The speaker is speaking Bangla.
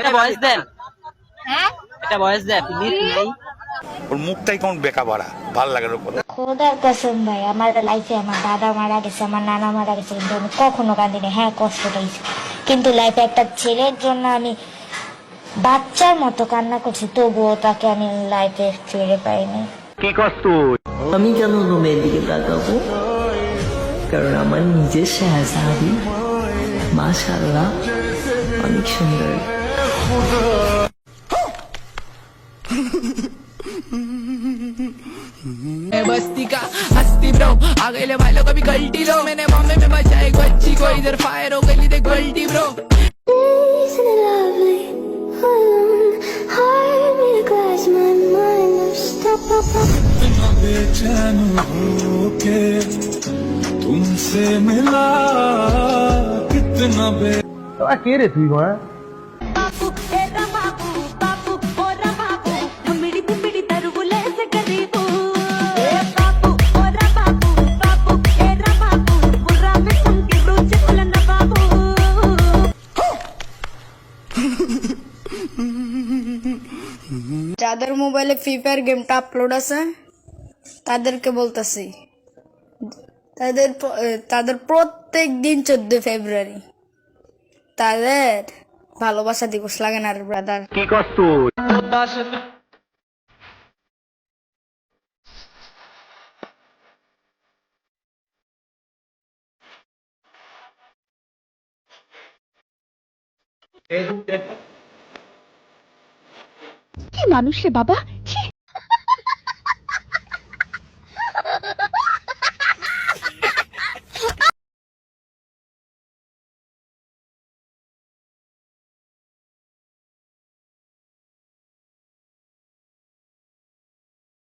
একটা ভয়েস দেন, হ্যাঁ একটা ভয়েস দেন। ওর মুখটাই কেমন বেকা ভরা, ভাল লাগে ওর কথা। খোদার কসম ভাই, আমার লাইফে আমার দাদা মারা গেছে, আমার নানা মারা গেছে, কিন্তু আমি কখনো কাঁদিনি। হ্যাঁ, কষ্ট পেয়েছি, কিন্তু লাইফে একটা ছেলের জন্য আমি বাচ্চার মতো কান্না করছি, তবুও তাকে আমি লাইফে ফিরে পাইনি। আমি কেন অন্য মেয়ের দিকে তাকাবো? কারণ আমার নিজের শাহজাদি মাশাআল্লাহ অনেক সুন্দর। बस्ती का हस्ती ब्रो आ गए भाई लोग अभी गलती लो मैंने बॉम्बे में बचा एक बच्ची को इधर फायर हो गई देख गलती bro Isn't it lovely? Alone, heart made of glass, my mind of stop. इतना बेचैन होके तुमसे मिला, कितना बे Babu, era babu, babu, ora babu, dhumidi dhumidi tarugule se karibu. Babu, ora babu, babu, era babu, burra mein samke roche kulana babu. যাদের মোবাইলে ফ্রি ফায়ার গেমটা আপলোড আছে তাদেরকে বলতেছি, তাদের প্রত্যেক দিন 14 ফেব্রুয়ারি তাদের ভালোবাসা দিবস লাগে না রে ব্রাদার। কি মানুষ রে বাবা,